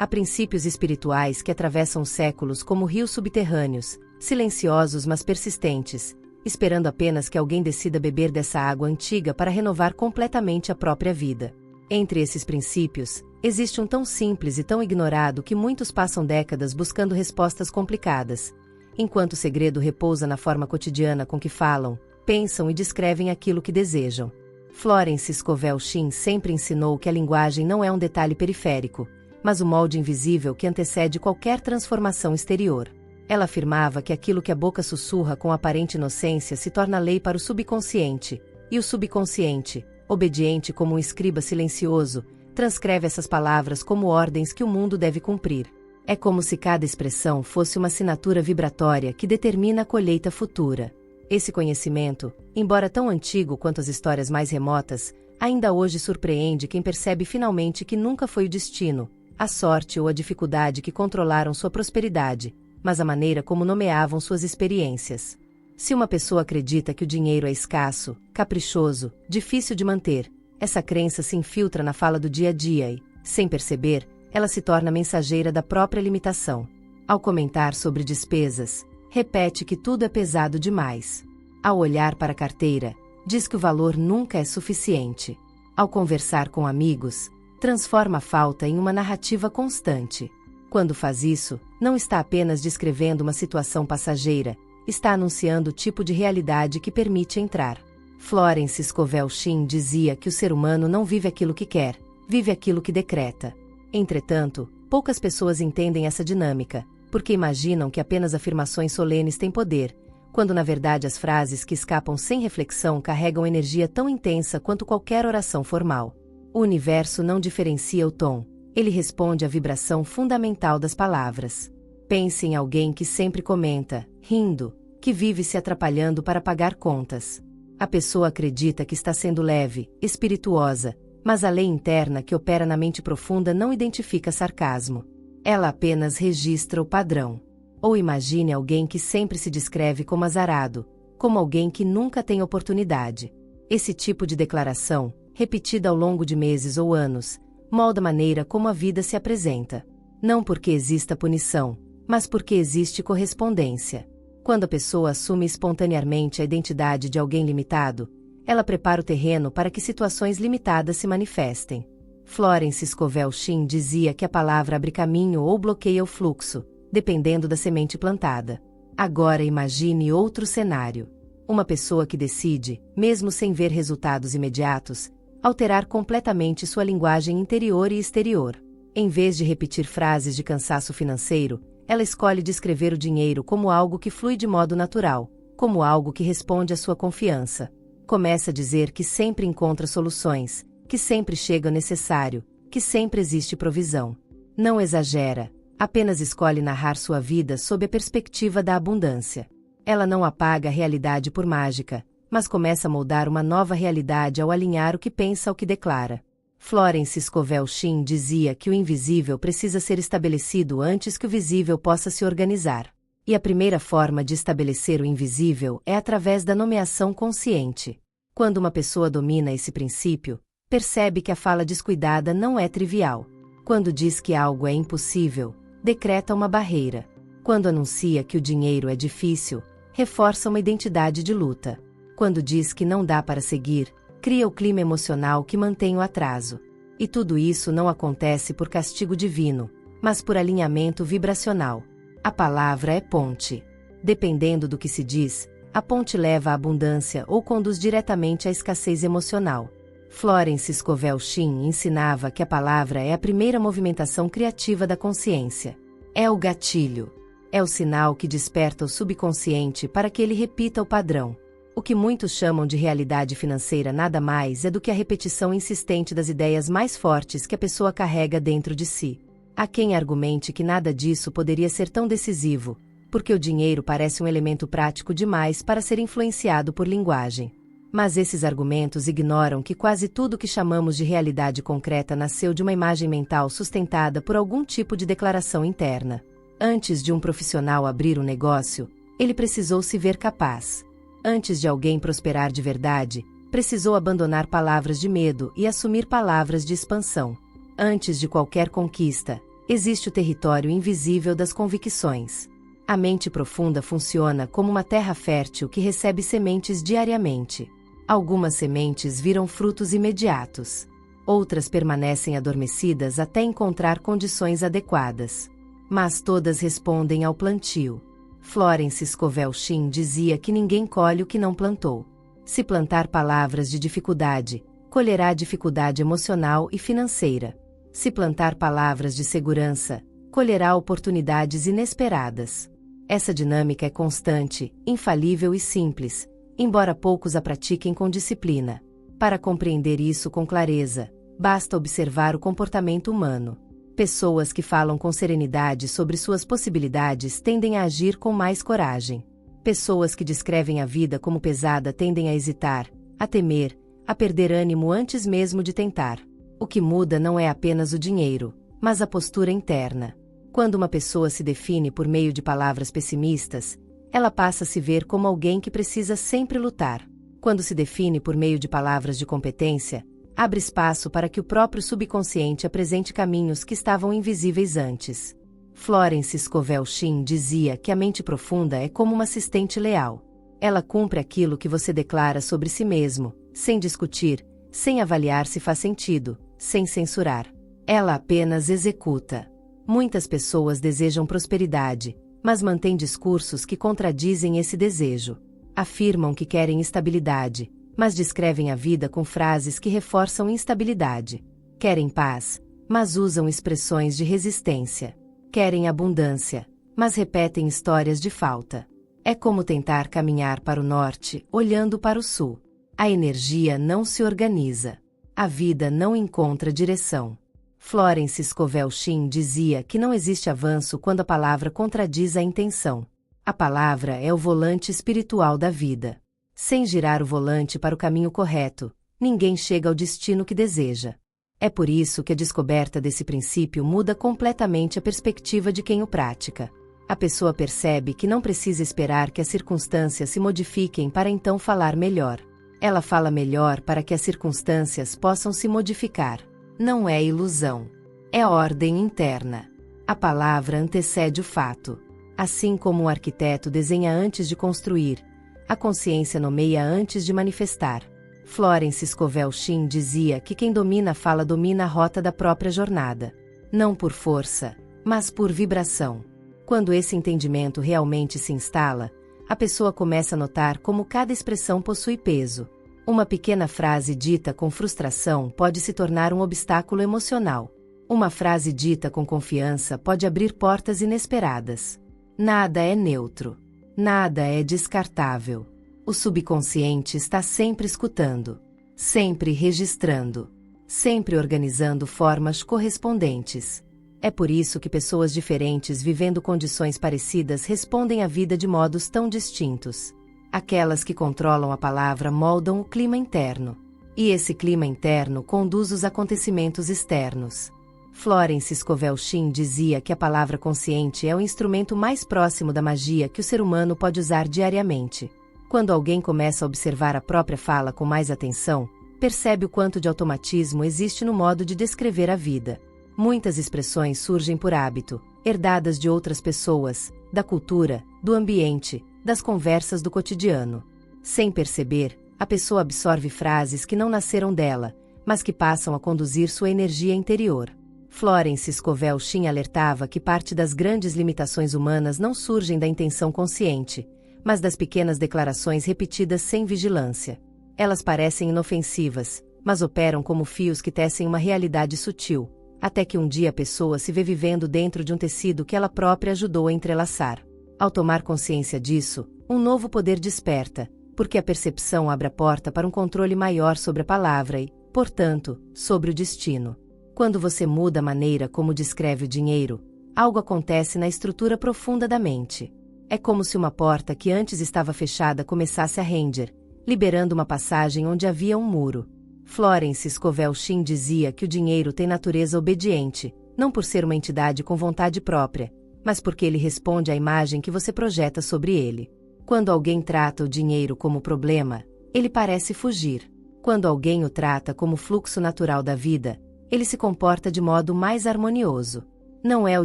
Há princípios espirituais que atravessam séculos como rios subterrâneos, silenciosos mas persistentes, esperando apenas que alguém decida beber dessa água antiga para renovar completamente a própria vida. Entre esses princípios, existe um tão simples e tão ignorado que muitos passam décadas buscando respostas complicadas, enquanto o segredo repousa na forma cotidiana com que falam, pensam e descrevem aquilo que desejam. Florence Scovel Shinn sempre ensinou que a linguagem não é um detalhe periférico, mas o molde invisível que antecede qualquer transformação exterior. Ela afirmava que aquilo que a boca sussurra com aparente inocência se torna lei para o subconsciente, e o subconsciente, obediente como um escriba silencioso, transcreve essas palavras como ordens que o mundo deve cumprir. É como se cada expressão fosse uma assinatura vibratória que determina a colheita futura. Esse conhecimento, embora tão antigo quanto as histórias mais remotas, ainda hoje surpreende quem percebe finalmente que nunca foi o destino, a sorte ou a dificuldade que controlaram sua prosperidade, mas a maneira como nomeavam suas experiências. Se uma pessoa acredita que o dinheiro é escasso, caprichoso, difícil de manter, essa crença se infiltra na fala do dia a dia e, sem perceber, ela se torna mensageira da própria limitação. Ao comentar sobre despesas, repete que tudo é pesado demais. Ao olhar para a carteira, diz que o valor nunca é suficiente. Ao conversar com amigos, transforma a falta em uma narrativa constante. Quando faz isso, não está apenas descrevendo uma situação passageira, está anunciando o tipo de realidade que permite entrar. Florence Scovel Shinn dizia que o ser humano não vive aquilo que quer, vive aquilo que decreta. Entretanto, poucas pessoas entendem essa dinâmica, porque imaginam que apenas afirmações solenes têm poder, quando na verdade as frases que escapam sem reflexão carregam energia tão intensa quanto qualquer oração formal. O universo não diferencia o tom, ele responde à vibração fundamental das palavras. Pense em alguém que sempre comenta, rindo, que vive se atrapalhando para pagar contas. A pessoa acredita que está sendo leve, espirituosa, mas a lei interna que opera na mente profunda não identifica sarcasmo. Ela apenas registra o padrão. Ou imagine alguém que sempre se descreve como azarado, como alguém que nunca tem oportunidade. Esse tipo de declaração, repetida ao longo de meses ou anos, molda a maneira como a vida se apresenta. Não porque exista punição, mas porque existe correspondência. Quando a pessoa assume espontaneamente a identidade de alguém limitado, ela prepara o terreno para que situações limitadas se manifestem. Florence Scovel Shinn dizia que a palavra abre caminho ou bloqueia o fluxo, dependendo da semente plantada. Agora imagine outro cenário. Uma pessoa que decide, mesmo sem ver resultados imediatos, alterar completamente sua linguagem interior e exterior. Em vez de repetir frases de cansaço financeiro, ela escolhe descrever o dinheiro como algo que flui de modo natural, como algo que responde à sua confiança. Começa a dizer que sempre encontra soluções, que sempre chega o necessário, que sempre existe provisão. Não exagera, apenas escolhe narrar sua vida sob a perspectiva da abundância. Ela não apaga a realidade por mágica, mas começa a moldar uma nova realidade ao alinhar o que pensa ao que declara. Florence Scovel Shinn dizia que o invisível precisa ser estabelecido antes que o visível possa se organizar. E a primeira forma de estabelecer o invisível é através da nomeação consciente. Quando uma pessoa domina esse princípio, percebe que a fala descuidada não é trivial. Quando diz que algo é impossível, decreta uma barreira. Quando anuncia que o dinheiro é difícil, reforça uma identidade de luta. Quando diz que não dá para seguir, cria o clima emocional que mantém o atraso. E tudo isso não acontece por castigo divino, mas por alinhamento vibracional. A palavra é ponte. Dependendo do que se diz, a ponte leva à abundância ou conduz diretamente à escassez emocional. Florence Scovel Shinn ensinava que a palavra é a primeira movimentação criativa da consciência. É o gatilho. É o sinal que desperta o subconsciente para que ele repita o padrão. O que muitos chamam de realidade financeira nada mais é do que a repetição insistente das ideias mais fortes que a pessoa carrega dentro de si. Há quem argumente que nada disso poderia ser tão decisivo, porque o dinheiro parece um elemento prático demais para ser influenciado por linguagem. Mas esses argumentos ignoram que quase tudo que chamamos de realidade concreta nasceu de uma imagem mental sustentada por algum tipo de declaração interna. Antes de um profissional abrir um negócio, ele precisou se ver capaz. Antes de alguém prosperar de verdade, precisou abandonar palavras de medo e assumir palavras de expansão. Antes de qualquer conquista, existe o território invisível das convicções. A mente profunda funciona como uma terra fértil que recebe sementes diariamente. Algumas sementes viram frutos imediatos. Outras permanecem adormecidas até encontrar condições adequadas. Mas todas respondem ao plantio. Florence Scovel Shinn dizia que ninguém colhe o que não plantou. Se plantar palavras de dificuldade, colherá dificuldade emocional e financeira. Se plantar palavras de segurança, colherá oportunidades inesperadas. Essa dinâmica é constante, infalível e simples, embora poucos a pratiquem com disciplina. Para compreender isso com clareza, basta observar o comportamento humano. Pessoas que falam com serenidade sobre suas possibilidades tendem a agir com mais coragem. Pessoas que descrevem a vida como pesada tendem a hesitar, a temer, a perder ânimo antes mesmo de tentar. O que muda não é apenas o dinheiro, mas a postura interna. Quando uma pessoa se define por meio de palavras pessimistas, ela passa a se ver como alguém que precisa sempre lutar. Quando se define por meio de palavras de competência, abre espaço para que o próprio subconsciente apresente caminhos que estavam invisíveis antes. Florence Scovel Shinn dizia que a mente profunda é como uma assistente leal. Ela cumpre aquilo que você declara sobre si mesmo, sem discutir, sem avaliar se faz sentido, sem censurar. Ela apenas executa. Muitas pessoas desejam prosperidade, mas mantêm discursos que contradizem esse desejo. Afirmam que querem estabilidade, mas descrevem a vida com frases que reforçam instabilidade. Querem paz, mas usam expressões de resistência. Querem abundância, mas repetem histórias de falta. É como tentar caminhar para o norte, olhando para o sul. A energia não se organiza. A vida não encontra direção. Florence Scovel Shinn dizia que não existe avanço quando a palavra contradiz a intenção. A palavra é o volante espiritual da vida. Sem girar o volante para o caminho correto, ninguém chega ao destino que deseja. É por isso que a descoberta desse princípio muda completamente a perspectiva de quem o pratica. A pessoa percebe que não precisa esperar que as circunstâncias se modifiquem para então falar melhor. Ela fala melhor para que as circunstâncias possam se modificar. Não é ilusão. É ordem interna. A palavra antecede o fato. Assim como o arquiteto desenha antes de construir, a consciência nomeia antes de manifestar. Florence Scovel Shinn dizia que quem domina a fala domina a rota da própria jornada. Não por força, mas por vibração. Quando esse entendimento realmente se instala, a pessoa começa a notar como cada expressão possui peso. Uma pequena frase dita com frustração pode se tornar um obstáculo emocional. Uma frase dita com confiança pode abrir portas inesperadas. Nada é neutro. Nada é descartável. O subconsciente está sempre escutando, sempre registrando, sempre organizando formas correspondentes. É por isso que pessoas diferentes vivendo condições parecidas respondem à vida de modos tão distintos. Aquelas que controlam a palavra moldam o clima interno. E esse clima interno conduz os acontecimentos externos. Florence Scovel Shinn dizia que a palavra consciente é o instrumento mais próximo da magia que o ser humano pode usar diariamente. Quando alguém começa a observar a própria fala com mais atenção, percebe o quanto de automatismo existe no modo de descrever a vida. Muitas expressões surgem por hábito, herdadas de outras pessoas, da cultura, do ambiente, das conversas do cotidiano. Sem perceber, a pessoa absorve frases que não nasceram dela, mas que passam a conduzir sua energia interior. Florence Scovel Shinn alertava que parte das grandes limitações humanas não surgem da intenção consciente, mas das pequenas declarações repetidas sem vigilância. Elas parecem inofensivas, mas operam como fios que tecem uma realidade sutil, até que um dia a pessoa se vê vivendo dentro de um tecido que ela própria ajudou a entrelaçar. Ao tomar consciência disso, um novo poder desperta, porque a percepção abre a porta para um controle maior sobre a palavra e, portanto, sobre o destino. Quando você muda a maneira como descreve o dinheiro, algo acontece na estrutura profunda da mente. É como se uma porta que antes estava fechada começasse a render, liberando uma passagem onde havia um muro. Florence Scovel Shinn dizia que o dinheiro tem natureza obediente, não por ser uma entidade com vontade própria, mas porque ele responde à imagem que você projeta sobre ele. Quando alguém trata o dinheiro como problema, ele parece fugir. Quando alguém o trata como fluxo natural da vida, ele se comporta de modo mais harmonioso. Não é o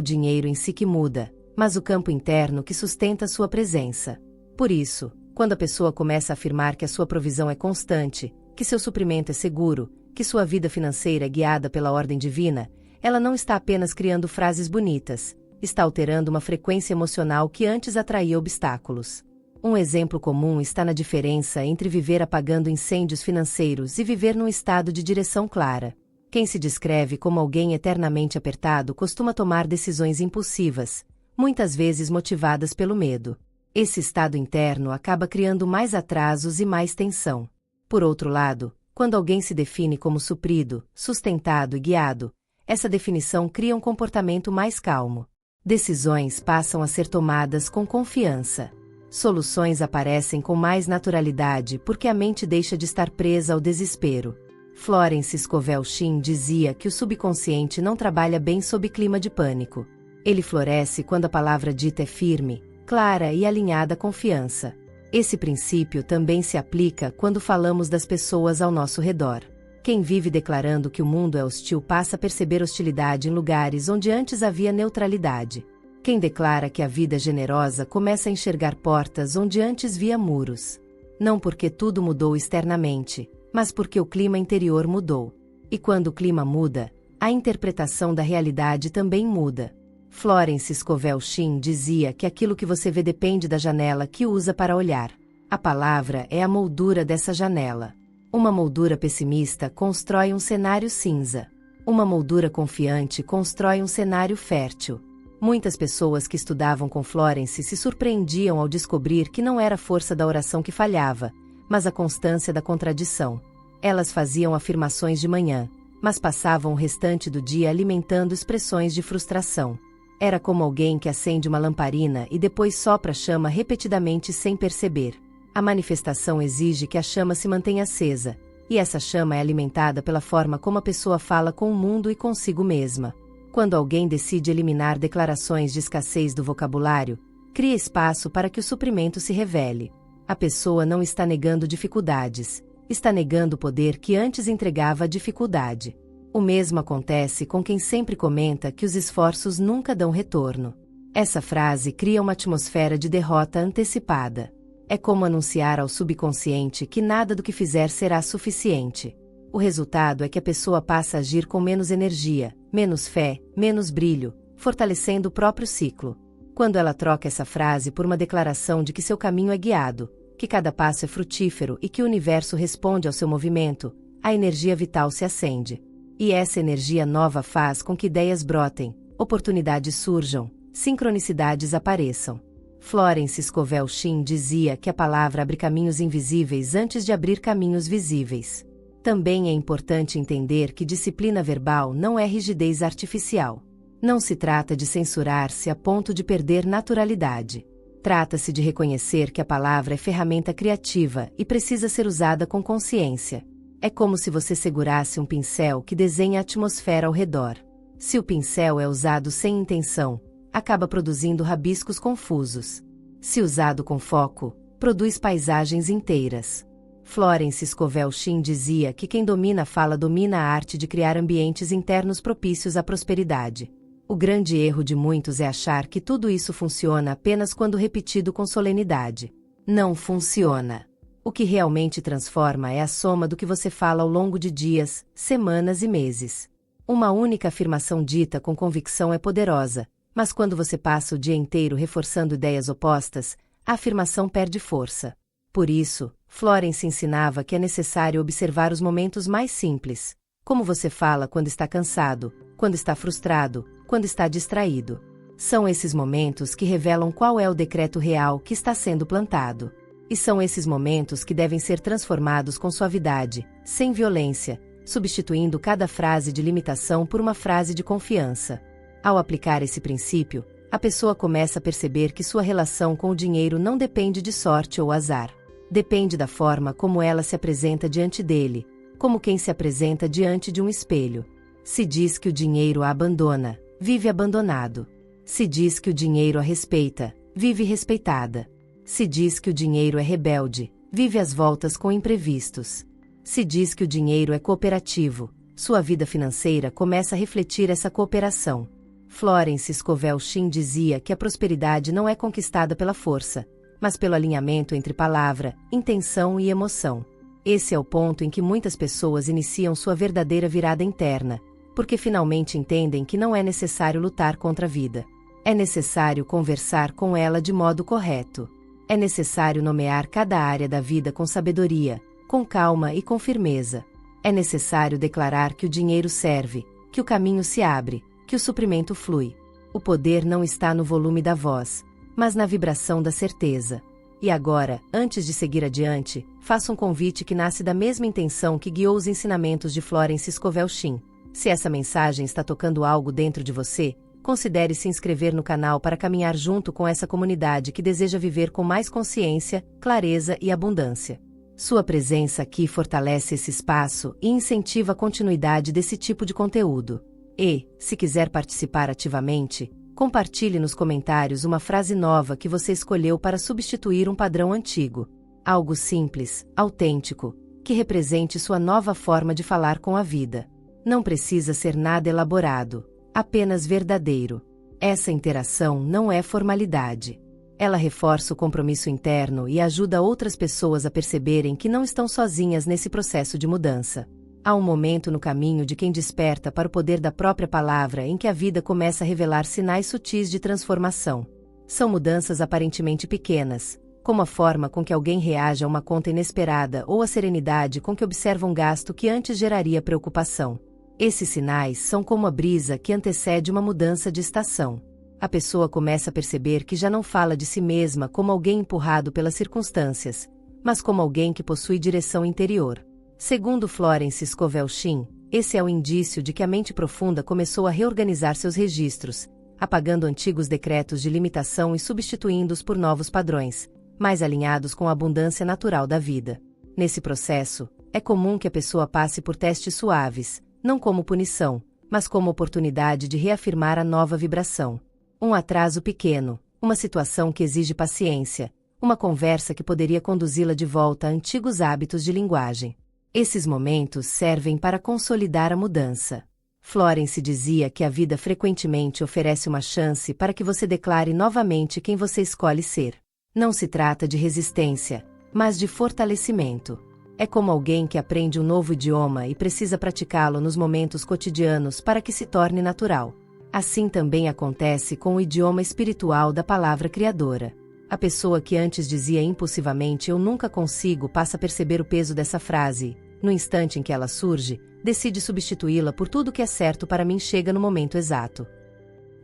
dinheiro em si que muda, mas o campo interno que sustenta sua presença. Por isso, quando a pessoa começa a afirmar que a sua provisão é constante, que seu suprimento é seguro, que sua vida financeira é guiada pela ordem divina, ela não está apenas criando frases bonitas, está alterando uma frequência emocional que antes atraía obstáculos. Um exemplo comum está na diferença entre viver apagando incêndios financeiros e viver num estado de direção clara. Quem se descreve como alguém eternamente apertado costuma tomar decisões impulsivas, muitas vezes motivadas pelo medo. Esse estado interno acaba criando mais atrasos e mais tensão. Por outro lado, quando alguém se define como suprido, sustentado e guiado, essa definição cria um comportamento mais calmo. Decisões passam a ser tomadas com confiança. Soluções aparecem com mais naturalidade porque a mente deixa de estar presa ao desespero. Florence Scovel Shinn dizia que o subconsciente não trabalha bem sob clima de pânico. Ele floresce quando a palavra dita é firme, clara e alinhada à confiança. Esse princípio também se aplica quando falamos das pessoas ao nosso redor. Quem vive declarando que o mundo é hostil passa a perceber hostilidade em lugares onde antes havia neutralidade. Quem declara que a vida é generosa começa a enxergar portas onde antes via muros. Não porque tudo mudou externamente, mas porque o clima interior mudou. E quando o clima muda, a interpretação da realidade também muda. Florence Scovel Shinn dizia que aquilo que você vê depende da janela que usa para olhar. A palavra é a moldura dessa janela. Uma moldura pessimista constrói um cenário cinza. Uma moldura confiante constrói um cenário fértil. Muitas pessoas que estudavam com Florence se surpreendiam ao descobrir que não era a força da oração que falhava, mas a constância da contradição. Elas faziam afirmações de manhã, mas passavam o restante do dia alimentando expressões de frustração. Era como alguém que acende uma lamparina e depois sopra a chama repetidamente sem perceber. A manifestação exige que a chama se mantenha acesa, e essa chama é alimentada pela forma como a pessoa fala com o mundo e consigo mesma. Quando alguém decide eliminar declarações de escassez do vocabulário, cria espaço para que o suprimento se revele. A pessoa não está negando dificuldades, está negando o poder que antes entregava a dificuldade. O mesmo acontece com quem sempre comenta que os esforços nunca dão retorno. Essa frase cria uma atmosfera de derrota antecipada. É como anunciar ao subconsciente que nada do que fizer será suficiente. O resultado é que a pessoa passa a agir com menos energia, menos fé, menos brilho, fortalecendo o próprio ciclo. Quando ela troca essa frase por uma declaração de que seu caminho é guiado, que cada passo é frutífero e que o universo responde ao seu movimento, a energia vital se acende. E essa energia nova faz com que ideias brotem, oportunidades surjam, sincronicidades apareçam. Florence Scovel Shinn dizia que a palavra abre caminhos invisíveis antes de abrir caminhos visíveis. Também é importante entender que disciplina verbal não é rigidez artificial. Não se trata de censurar-se a ponto de perder naturalidade. Trata-se de reconhecer que a palavra é ferramenta criativa e precisa ser usada com consciência. É como se você segurasse um pincel que desenha a atmosfera ao redor. Se o pincel é usado sem intenção, acaba produzindo rabiscos confusos. Se usado com foco, produz paisagens inteiras. Florence Scovel Shinn dizia que quem domina a fala domina a arte de criar ambientes internos propícios à prosperidade. O grande erro de muitos é achar que tudo isso funciona apenas quando repetido com solenidade. Não funciona. O que realmente transforma é a soma do que você fala ao longo de dias, semanas e meses. Uma única afirmação dita com convicção é poderosa, mas quando você passa o dia inteiro reforçando ideias opostas, a afirmação perde força. Por isso, Florence ensinava que é necessário observar os momentos mais simples. Como você fala quando está cansado, quando está frustrado, quando está distraído. São esses momentos que revelam qual é o decreto real que está sendo plantado. E são esses momentos que devem ser transformados com suavidade, sem violência, substituindo cada frase de limitação por uma frase de confiança. Ao aplicar esse princípio, a pessoa começa a perceber que sua relação com o dinheiro não depende de sorte ou azar. Depende da forma como ela se apresenta diante dele, como quem se apresenta diante de um espelho. Se diz que o dinheiro a abandona, vive abandonado. Se diz que o dinheiro a respeita, vive respeitada. Se diz que o dinheiro é rebelde, vive às voltas com imprevistos. Se diz que o dinheiro é cooperativo, sua vida financeira começa a refletir essa cooperação. Florence Scovel Shinn dizia que a prosperidade não é conquistada pela força, mas pelo alinhamento entre palavra, intenção e emoção. Esse é o ponto em que muitas pessoas iniciam sua verdadeira virada interna, porque finalmente entendem que não é necessário lutar contra a vida. É necessário conversar com ela de modo correto. É necessário nomear cada área da vida com sabedoria, com calma e com firmeza. É necessário declarar que o dinheiro serve, que o caminho se abre, que o suprimento flui. O poder não está no volume da voz, mas na vibração da certeza. E agora, antes de seguir adiante, faço um convite que nasce da mesma intenção que guiou os ensinamentos de Florence Scovel Shinn. Se essa mensagem está tocando algo dentro de você, considere se inscrever no canal para caminhar junto com essa comunidade que deseja viver com mais consciência, clareza e abundância. Sua presença aqui fortalece esse espaço e incentiva a continuidade desse tipo de conteúdo. E, se quiser participar ativamente, compartilhe nos comentários uma frase nova que você escolheu para substituir um padrão antigo. Algo simples, autêntico, que represente sua nova forma de falar com a vida. Não precisa ser nada elaborado, apenas verdadeiro. Essa interação não é formalidade. Ela reforça o compromisso interno e ajuda outras pessoas a perceberem que não estão sozinhas nesse processo de mudança. Há um momento no caminho de quem desperta para o poder da própria palavra em que a vida começa a revelar sinais sutis de transformação. São mudanças aparentemente pequenas, como a forma com que alguém reage a uma conta inesperada ou a serenidade com que observa um gasto que antes geraria preocupação. Esses sinais são como a brisa que antecede uma mudança de estação. A pessoa começa a perceber que já não fala de si mesma como alguém empurrado pelas circunstâncias, mas como alguém que possui direção interior. Segundo Florence Scovel Shinn, esse é o indício de que a mente profunda começou a reorganizar seus registros, apagando antigos decretos de limitação e substituindo-os por novos padrões, mais alinhados com a abundância natural da vida. Nesse processo, é comum que a pessoa passe por testes suaves, não como punição, mas como oportunidade de reafirmar a nova vibração. Um atraso pequeno, uma situação que exige paciência, uma conversa que poderia conduzi-la de volta a antigos hábitos de linguagem. Esses momentos servem para consolidar a mudança. Florence dizia que a vida frequentemente oferece uma chance para que você declare novamente quem você escolhe ser. Não se trata de resistência, mas de fortalecimento. É como alguém que aprende um novo idioma e precisa praticá-lo nos momentos cotidianos para que se torne natural. Assim também acontece com o idioma espiritual da palavra criadora. A pessoa que antes dizia impulsivamente "eu nunca consigo" passa a perceber o peso dessa frase. No instante em que ela surge, decide substituí-la por "tudo que é certo para mim chega no momento exato".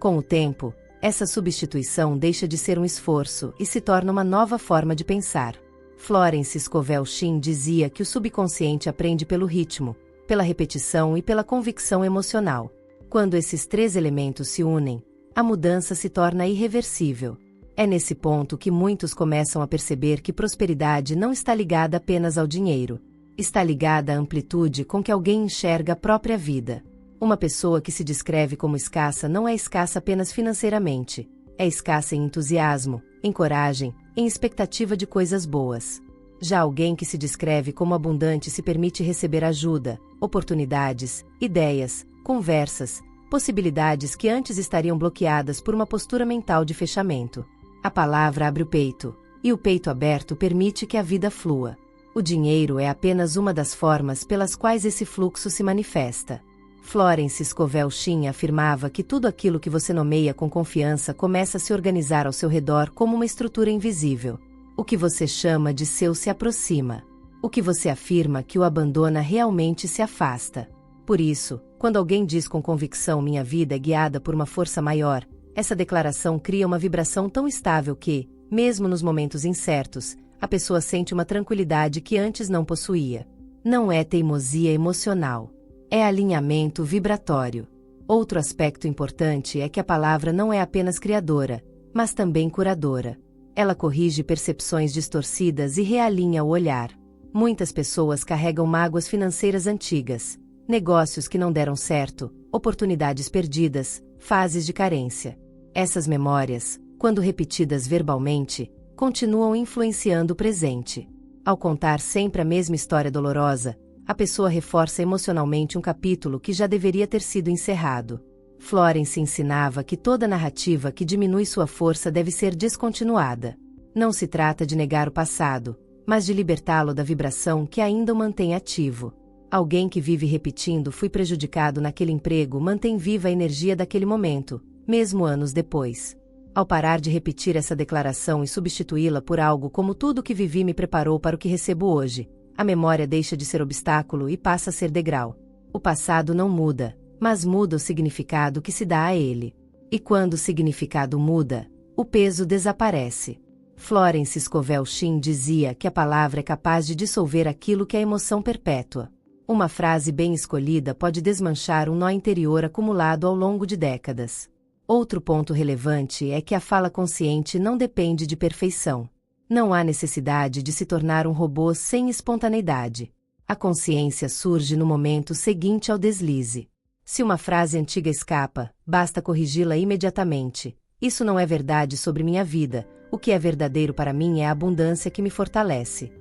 Com o tempo, essa substituição deixa de ser um esforço e se torna uma nova forma de pensar. Florence Scovel Shinn dizia que o subconsciente aprende pelo ritmo, pela repetição e pela convicção emocional. Quando esses três elementos se unem, a mudança se torna irreversível. É nesse ponto que muitos começam a perceber que prosperidade não está ligada apenas ao dinheiro. Está ligada à amplitude com que alguém enxerga a própria vida. Uma pessoa que se descreve como escassa não é escassa apenas financeiramente. É escassa em entusiasmo, em coragem, em expectativa de coisas boas. Já alguém que se descreve como abundante se permite receber ajuda, oportunidades, ideias, conversas, possibilidades que antes estariam bloqueadas por uma postura mental de fechamento. A palavra abre o peito, e o peito aberto permite que a vida flua. O dinheiro é apenas uma das formas pelas quais esse fluxo se manifesta. Florence Scovel Shinn afirmava que tudo aquilo que você nomeia com confiança começa a se organizar ao seu redor como uma estrutura invisível. O que você chama de seu se aproxima. O que você afirma que o abandona realmente se afasta. Por isso, quando alguém diz com convicção "minha vida é guiada por uma força maior", essa declaração cria uma vibração tão estável que, mesmo nos momentos incertos, a pessoa sente uma tranquilidade que antes não possuía. Não é teimosia emocional. É alinhamento vibratório. Outro aspecto importante é que a palavra não é apenas criadora, mas também curadora. Ela corrige percepções distorcidas e realinha o olhar. Muitas pessoas carregam mágoas financeiras antigas, negócios que não deram certo, oportunidades perdidas, fases de carência. Essas memórias, quando repetidas verbalmente, continuam influenciando o presente. Ao contar sempre a mesma história dolorosa, a pessoa reforça emocionalmente um capítulo que já deveria ter sido encerrado. Florence ensinava que toda narrativa que diminui sua força deve ser descontinuada. Não se trata de negar o passado, mas de libertá-lo da vibração que ainda o mantém ativo. Alguém que vive repetindo "fui prejudicado naquele emprego" mantém viva a energia daquele momento, mesmo anos depois. Ao parar de repetir essa declaração e substituí-la por algo como "tudo que vivi me preparou para o que recebo hoje", a memória deixa de ser obstáculo e passa a ser degrau. O passado não muda, mas muda o significado que se dá a ele. E quando o significado muda, o peso desaparece. Florence Scovel Shinn dizia que a palavra é capaz de dissolver aquilo que é emoção perpétua. Uma frase bem escolhida pode desmanchar um nó interior acumulado ao longo de décadas. Outro ponto relevante é que a fala consciente não depende de perfeição. Não há necessidade de se tornar um robô sem espontaneidade. A consciência surge no momento seguinte ao deslize. Se uma frase antiga escapa, basta corrigi-la imediatamente. Isso não é verdade sobre minha vida, o que é verdadeiro para mim é a abundância que me fortalece.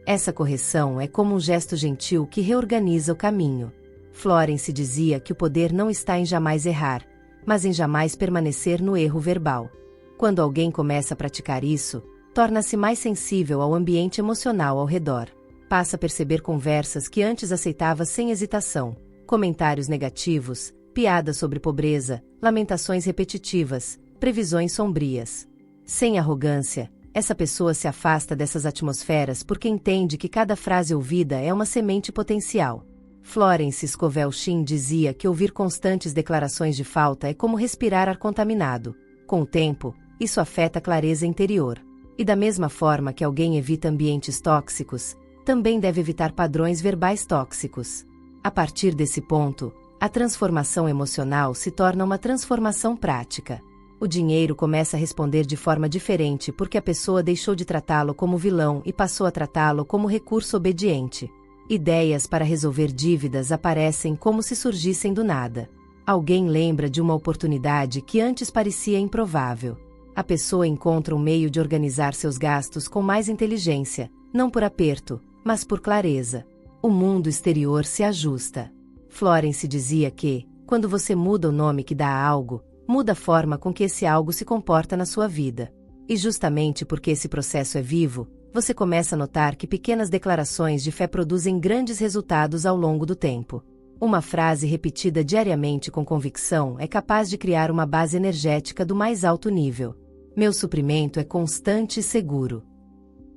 Essa correção é como um gesto gentil que reorganiza o caminho. Florence dizia que o poder não está em jamais errar, mas em jamais permanecer no erro verbal. Quando alguém começa a praticar isso, torna-se mais sensível ao ambiente emocional ao redor. Passa a perceber conversas que antes aceitava sem hesitação, comentários negativos, piadas sobre pobreza, lamentações repetitivas, previsões sombrias. Sem arrogância, essa pessoa se afasta dessas atmosferas porque entende que cada frase ouvida é uma semente potencial. Florence Scovel Shinn dizia que ouvir constantes declarações de falta é como respirar ar contaminado. Com o tempo, isso afeta a clareza interior. E da mesma forma que alguém evita ambientes tóxicos, também deve evitar padrões verbais tóxicos. A partir desse ponto, a transformação emocional se torna uma transformação prática. O dinheiro começa a responder de forma diferente porque a pessoa deixou de tratá-lo como vilão e passou a tratá-lo como recurso obediente. Ideias para resolver dívidas aparecem como se surgissem do nada. Alguém lembra de uma oportunidade que antes parecia improvável. A pessoa encontra um meio de organizar seus gastos com mais inteligência, não por aperto, mas por clareza. O mundo exterior se ajusta. Florence dizia que, quando você muda o nome que dá a algo, muda a forma com que esse algo se comporta na sua vida. E justamente porque esse processo é vivo, você começa a notar que pequenas declarações de fé produzem grandes resultados ao longo do tempo. Uma frase repetida diariamente com convicção é capaz de criar uma base energética do mais alto nível. Meu suprimento é constante e seguro.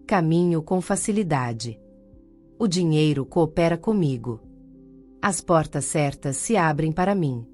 Caminho com facilidade. O dinheiro coopera comigo. As portas certas se abrem para mim.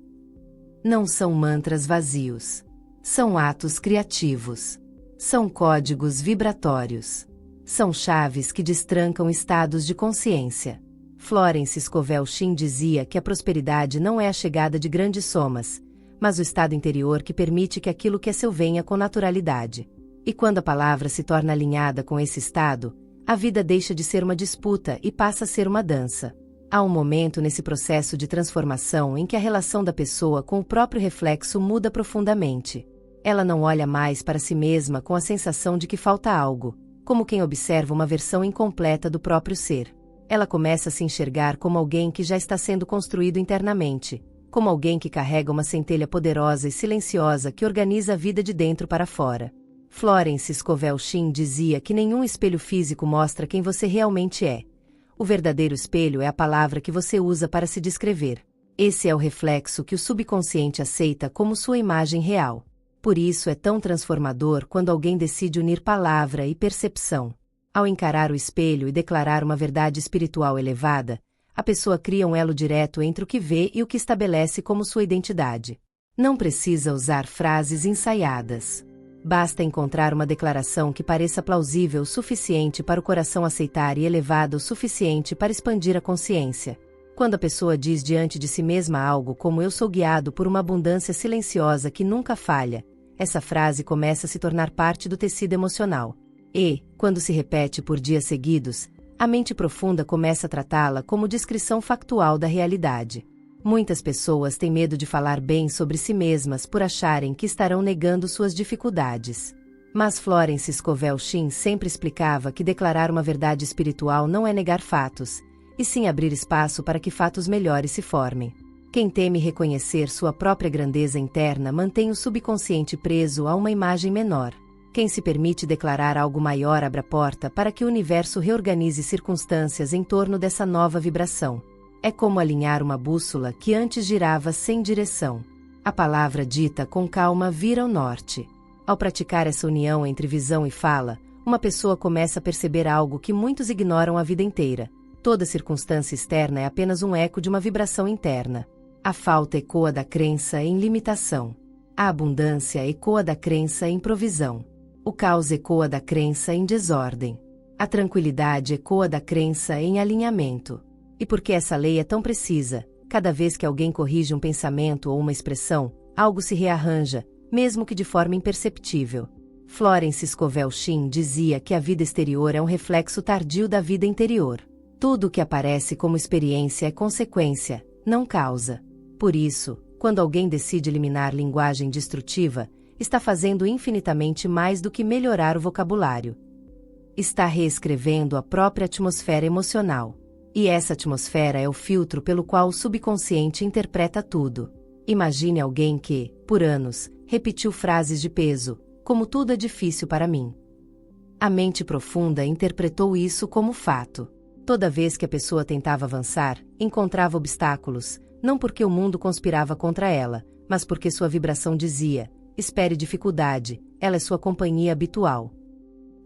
Não são mantras vazios. São atos criativos. São códigos vibratórios. São chaves que destrancam estados de consciência. Florence Scovel Shinn dizia que a prosperidade não é a chegada de grandes somas, mas o estado interior que permite que aquilo que é seu venha com naturalidade. E quando a palavra se torna alinhada com esse estado, a vida deixa de ser uma disputa e passa a ser uma dança. Há um momento nesse processo de transformação em que a relação da pessoa com o próprio reflexo muda profundamente. Ela não olha mais para si mesma com a sensação de que falta algo, como quem observa uma versão incompleta do próprio ser. Ela começa a se enxergar como alguém que já está sendo construído internamente, como alguém que carrega uma centelha poderosa e silenciosa que organiza a vida de dentro para fora. Florence Scovel Shinn dizia que nenhum espelho físico mostra quem você realmente é. O verdadeiro espelho é a palavra que você usa para se descrever. Esse é o reflexo que o subconsciente aceita como sua imagem real. Por isso é tão transformador quando alguém decide unir palavra e percepção. Ao encarar o espelho e declarar uma verdade espiritual elevada, a pessoa cria um elo direto entre o que vê e o que estabelece como sua identidade. Não precisa usar frases ensaiadas. Basta encontrar uma declaração que pareça plausível o suficiente para o coração aceitar e elevada o suficiente para expandir a consciência. Quando a pessoa diz diante de si mesma algo como "eu sou guiado por uma abundância silenciosa que nunca falha", essa frase começa a se tornar parte do tecido emocional. E, quando se repete por dias seguidos, a mente profunda começa a tratá-la como descrição factual da realidade. Muitas pessoas têm medo de falar bem sobre si mesmas por acharem que estarão negando suas dificuldades. Mas Florence Scovel Shinn sempre explicava que declarar uma verdade espiritual não é negar fatos, e sim abrir espaço para que fatos melhores se formem. Quem teme reconhecer sua própria grandeza interna mantém o subconsciente preso a uma imagem menor. Quem se permite declarar algo maior abre a porta para que o universo reorganize circunstâncias em torno dessa nova vibração. É como alinhar uma bússola que antes girava sem direção. A palavra dita com calma vira o norte. Ao praticar essa união entre visão e fala, uma pessoa começa a perceber algo que muitos ignoram a vida inteira. Toda circunstância externa é apenas um eco de uma vibração interna. A falta ecoa da crença em limitação. A abundância ecoa da crença em provisão. O caos ecoa da crença em desordem. A tranquilidade ecoa da crença em alinhamento. E porque essa lei é tão precisa, cada vez que alguém corrige um pensamento ou uma expressão, algo se rearranja, mesmo que de forma imperceptível. Florence Scovel Shinn dizia que a vida exterior é um reflexo tardio da vida interior. Tudo o que aparece como experiência é consequência, não causa. Por isso, quando alguém decide eliminar linguagem destrutiva, está fazendo infinitamente mais do que melhorar o vocabulário. Está reescrevendo a própria atmosfera emocional. E essa atmosfera é o filtro pelo qual o subconsciente interpreta tudo. Imagine alguém que, por anos, repetiu frases de peso, como tudo é difícil para mim. A mente profunda interpretou isso como fato. Toda vez que a pessoa tentava avançar, encontrava obstáculos, não porque o mundo conspirava contra ela, mas porque sua vibração dizia: espere dificuldade, ela é sua companhia habitual.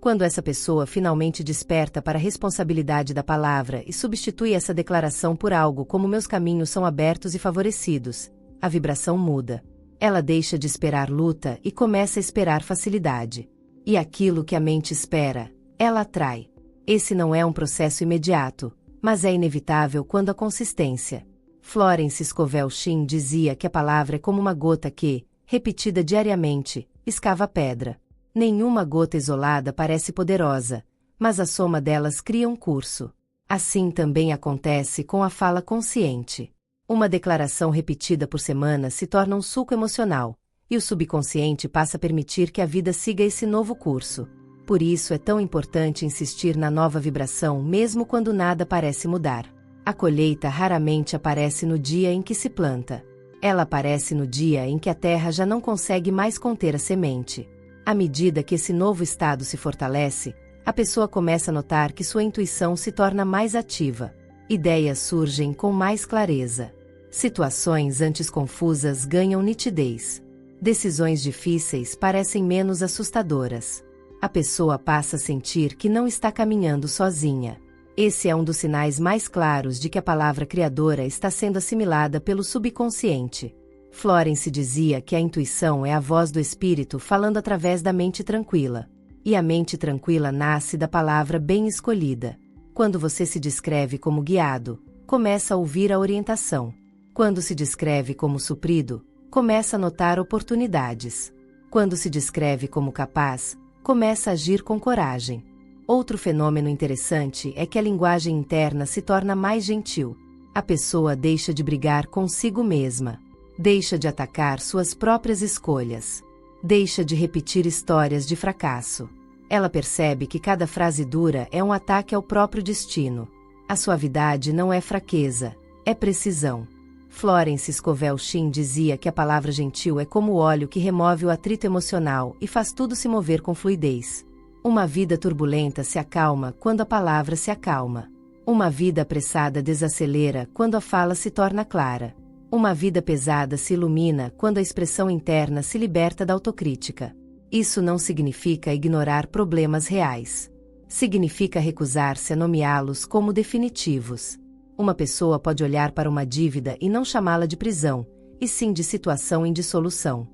Quando essa pessoa finalmente desperta para a responsabilidade da palavra e substitui essa declaração por algo como meus caminhos são abertos e favorecidos, a vibração muda. Ela deixa de esperar luta e começa a esperar facilidade. E aquilo que a mente espera, ela atrai. Esse não é um processo imediato, mas é inevitável quando a consistência. Florence Scovel Shinn dizia que a palavra é como uma gota que, repetida diariamente, escava a pedra. Nenhuma gota isolada parece poderosa, mas a soma delas cria um curso. Assim também acontece com a fala consciente. Uma declaração repetida por semanas se torna um suco emocional, e o subconsciente passa a permitir que a vida siga esse novo curso. Por isso é tão importante insistir na nova vibração mesmo quando nada parece mudar. A colheita raramente aparece no dia em que se planta. Ela aparece no dia em que a terra já não consegue mais conter a semente. À medida que esse novo estado se fortalece, a pessoa começa a notar que sua intuição se torna mais ativa. Ideias surgem com mais clareza. Situações antes confusas ganham nitidez. Decisões difíceis parecem menos assustadoras. A pessoa passa a sentir que não está caminhando sozinha. Esse é um dos sinais mais claros de que a palavra criadora está sendo assimilada pelo subconsciente. Florence dizia que a intuição é a voz do espírito falando através da mente tranquila. E a mente tranquila nasce da palavra bem escolhida. Quando você se descreve como guiado, começa a ouvir a orientação. Quando se descreve como suprido, começa a notar oportunidades. Quando se descreve como capaz, começa a agir com coragem. Outro fenômeno interessante é que a linguagem interna se torna mais gentil. A pessoa deixa de brigar consigo mesma. Deixa de atacar suas próprias escolhas. Deixa de repetir histórias de fracasso. Ela percebe que cada frase dura é um ataque ao próprio destino. A suavidade não é fraqueza, é precisão. Florence Scovel Shinn dizia que a palavra gentil é como o óleo que remove o atrito emocional e faz tudo se mover com fluidez. Uma vida turbulenta se acalma quando a palavra se acalma. Uma vida apressada desacelera quando a fala se torna clara. Uma vida pesada se ilumina quando a expressão interna se liberta da autocrítica. Isso não significa ignorar problemas reais. Significa recusar-se a nomeá-los como definitivos. Uma pessoa pode olhar para uma dívida e não chamá-la de prisão, e sim de situação em dissolução.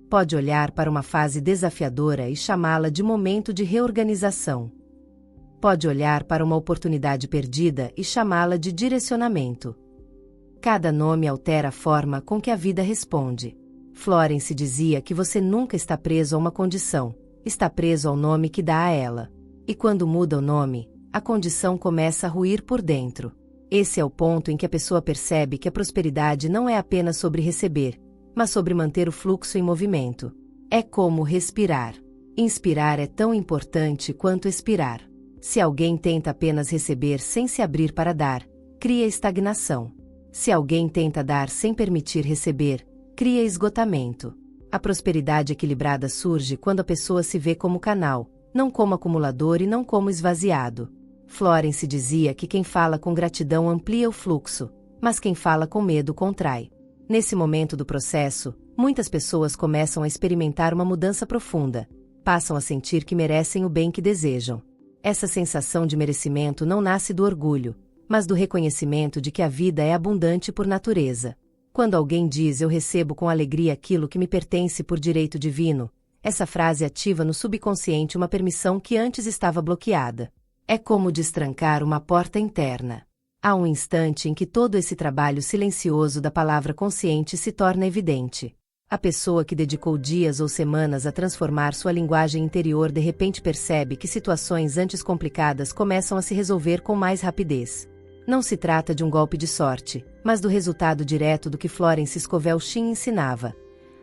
Pode olhar para uma fase desafiadora e chamá-la de momento de reorganização. Pode olhar para uma oportunidade perdida e chamá-la de direcionamento. Cada nome altera a forma com que a vida responde. Florence dizia que você nunca está preso a uma condição, está preso ao nome que dá a ela. E quando muda o nome, a condição começa a ruir por dentro. Esse é o ponto em que a pessoa percebe que a prosperidade não é apenas sobre receber, mas sobre manter o fluxo em movimento. É como respirar. Inspirar é tão importante quanto expirar. Se alguém tenta apenas receber sem se abrir para dar, cria estagnação. Se alguém tenta dar sem permitir receber, cria esgotamento. A prosperidade equilibrada surge quando a pessoa se vê como canal, não como acumulador e não como esvaziado. Florence dizia que quem fala com gratidão amplia o fluxo, mas quem fala com medo contrai. Nesse momento do processo, muitas pessoas começam a experimentar uma mudança profunda, passam a sentir que merecem o bem que desejam. Essa sensação de merecimento não nasce do orgulho, mas do reconhecimento de que a vida é abundante por natureza. Quando alguém diz eu recebo com alegria aquilo que me pertence por direito divino, essa frase ativa no subconsciente uma permissão que antes estava bloqueada. É como destrancar uma porta interna. Há um instante em que todo esse trabalho silencioso da palavra consciente se torna evidente. A pessoa que dedicou dias ou semanas a transformar sua linguagem interior de repente percebe que situações antes complicadas começam a se resolver com mais rapidez. Não se trata de um golpe de sorte, mas do resultado direto do que Florence Scovel Shinn ensinava.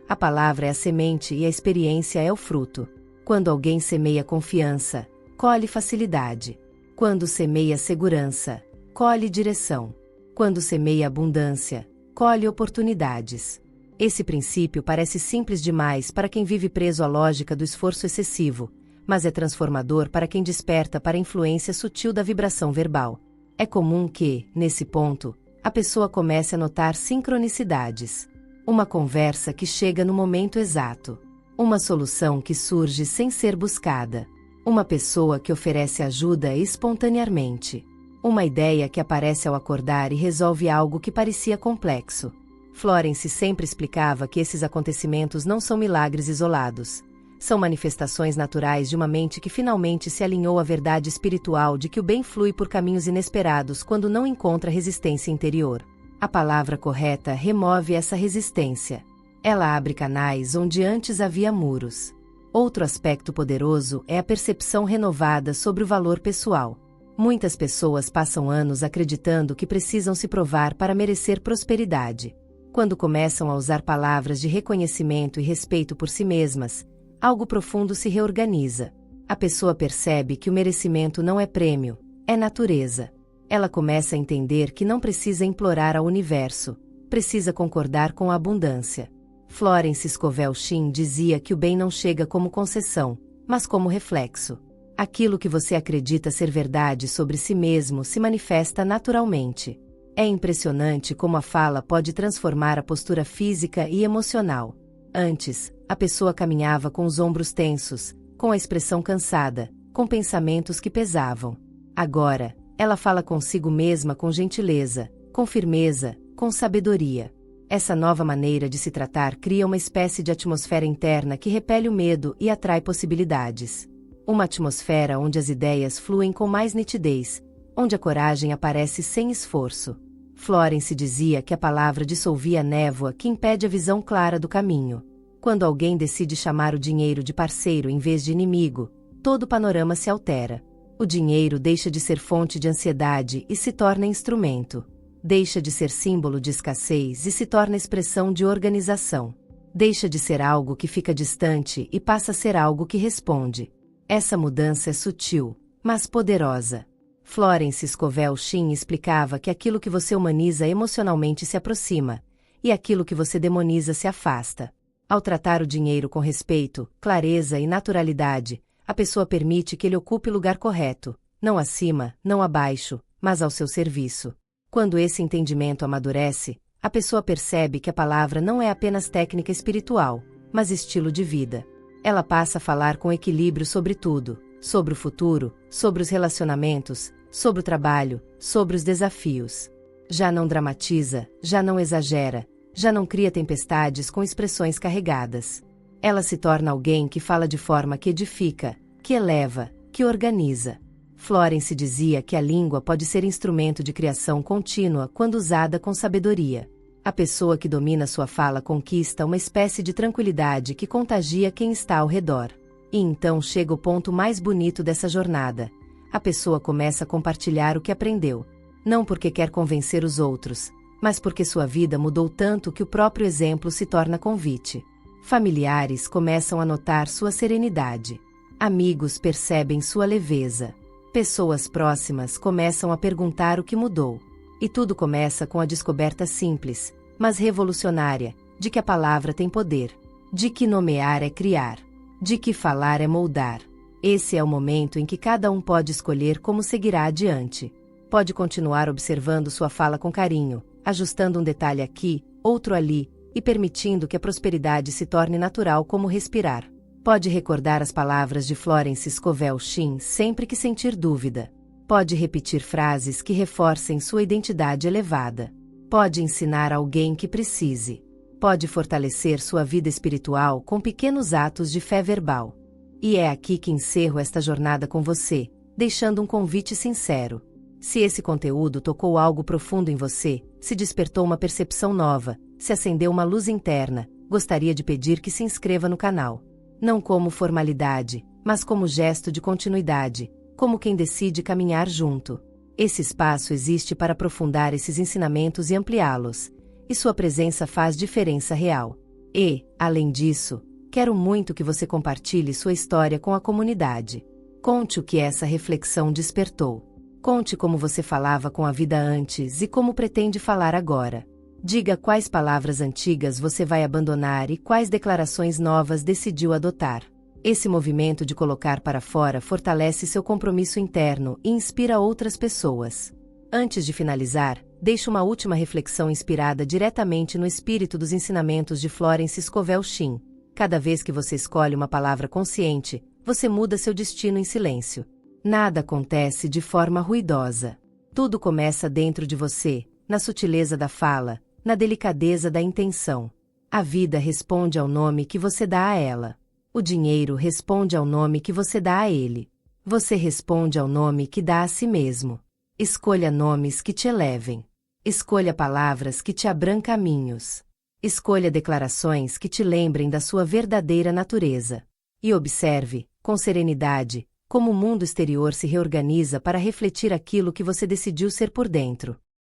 A palavra é a semente e a experiência é o fruto. Quando alguém semeia confiança, colhe facilidade. Quando semeia segurança, colhe direção. Quando semeia abundância, colhe oportunidades. Esse princípio parece simples demais para quem vive preso à lógica do esforço excessivo, mas é transformador para quem desperta para a influência sutil da vibração verbal. É comum que, nesse ponto, a pessoa comece a notar sincronicidades. Uma conversa que chega no momento exato. Uma solução que surge sem ser buscada. Uma pessoa que oferece ajuda espontaneamente. Uma ideia que aparece ao acordar e resolve algo que parecia complexo. Florence sempre explicava que esses acontecimentos não são milagres isolados. São manifestações naturais de uma mente que finalmente se alinhou à verdade espiritual de que o bem flui por caminhos inesperados quando não encontra resistência interior. A palavra correta remove essa resistência. Ela abre canais onde antes havia muros. Outro aspecto poderoso é a percepção renovada sobre o valor pessoal. Muitas pessoas passam anos acreditando que precisam se provar para merecer prosperidade. Quando começam a usar palavras de reconhecimento e respeito por si mesmas, algo profundo se reorganiza. A pessoa percebe que o merecimento não é prêmio, é natureza. Ela começa a entender que não precisa implorar ao universo, precisa concordar com a abundância. Florence Scovel Shinn dizia que o bem não chega como concessão, mas como reflexo. Aquilo que você acredita ser verdade sobre si mesmo se manifesta naturalmente. É impressionante como a fala pode transformar a postura física e emocional. Antes, a pessoa caminhava com os ombros tensos, com a expressão cansada, com pensamentos que pesavam. Agora, ela fala consigo mesma com gentileza, com firmeza, com sabedoria. Essa nova maneira de se tratar cria uma espécie de atmosfera interna que repele o medo e atrai possibilidades. Uma atmosfera onde as ideias fluem com mais nitidez, onde a coragem aparece sem esforço. Florence dizia que a palavra dissolvia a névoa que impede a visão clara do caminho. Quando alguém decide chamar o dinheiro de parceiro em vez de inimigo, todo o panorama se altera. O dinheiro deixa de ser fonte de ansiedade e se torna instrumento. Deixa de ser símbolo de escassez e se torna expressão de organização. Deixa de ser algo que fica distante e passa a ser algo que responde. Essa mudança é sutil, mas poderosa. Florence Scovel Shinn explicava que aquilo que você humaniza emocionalmente se aproxima, e aquilo que você demoniza se afasta. Ao tratar o dinheiro com respeito, clareza e naturalidade, a pessoa permite que ele ocupe o lugar correto, não acima, não abaixo, mas ao seu serviço. Quando esse entendimento amadurece, a pessoa percebe que a palavra não é apenas técnica espiritual, mas estilo de vida. Ela passa a falar com equilíbrio sobre tudo, sobre o futuro, sobre os relacionamentos, sobre o trabalho, sobre os desafios. Já não dramatiza, já não exagera, já não cria tempestades com expressões carregadas. Ela se torna alguém que fala de forma que edifica, que eleva, que organiza. Florence dizia que a língua pode ser instrumento de criação contínua quando usada com sabedoria. A pessoa que domina sua fala conquista uma espécie de tranquilidade que contagia quem está ao redor. E então chega o ponto mais bonito dessa jornada. A pessoa começa a compartilhar o que aprendeu. Não porque quer convencer os outros, mas porque sua vida mudou tanto que o próprio exemplo se torna convite. Familiares começam a notar sua serenidade. Amigos percebem sua leveza. Pessoas próximas começam a perguntar o que mudou. E tudo começa com a descoberta simples, mas revolucionária, de que a palavra tem poder, de que nomear é criar, de que falar é moldar. Esse é o momento em que cada um pode escolher como seguirá adiante. Pode continuar observando sua fala com carinho, ajustando um detalhe aqui, outro ali, e permitindo que a prosperidade se torne natural como respirar. Pode recordar as palavras de Florence Scovel Shinn sempre que sentir dúvida. Pode repetir frases que reforcem sua identidade elevada. Pode ensinar alguém que precise. Pode fortalecer sua vida espiritual com pequenos atos de fé verbal. E é aqui que encerro esta jornada com você, deixando um convite sincero. Se esse conteúdo tocou algo profundo em você, se despertou uma percepção nova, se acendeu uma luz interna, gostaria de pedir que se inscreva no canal. Não como formalidade, mas como gesto de continuidade, como quem decide caminhar junto. Esse espaço existe para aprofundar esses ensinamentos e ampliá-los, e sua presença faz diferença real. E, além disso, quero muito que você compartilhe sua história com a comunidade. Conte o que essa reflexão despertou. Conte como você falava com a vida antes e como pretende falar agora. Diga quais palavras antigas você vai abandonar e quais declarações novas decidiu adotar. Esse movimento de colocar para fora fortalece seu compromisso interno e inspira outras pessoas. Antes de finalizar, deixo uma última reflexão inspirada diretamente no espírito dos ensinamentos de Florence Scovel Shinn. Cada vez que você escolhe uma palavra consciente, você muda seu destino em silêncio. Nada acontece de forma ruidosa. Tudo começa dentro de você, na sutileza da fala, na delicadeza da intenção. A vida responde ao nome que você dá a ela. O dinheiro responde ao nome que você dá a ele. Você responde ao nome que dá a si mesmo. Escolha nomes que te elevem. Escolha palavras que te abram caminhos. Escolha declarações que te lembrem da sua verdadeira natureza. E observe, com serenidade, como o mundo exterior se reorganiza para refletir aquilo que você decidiu ser por dentro.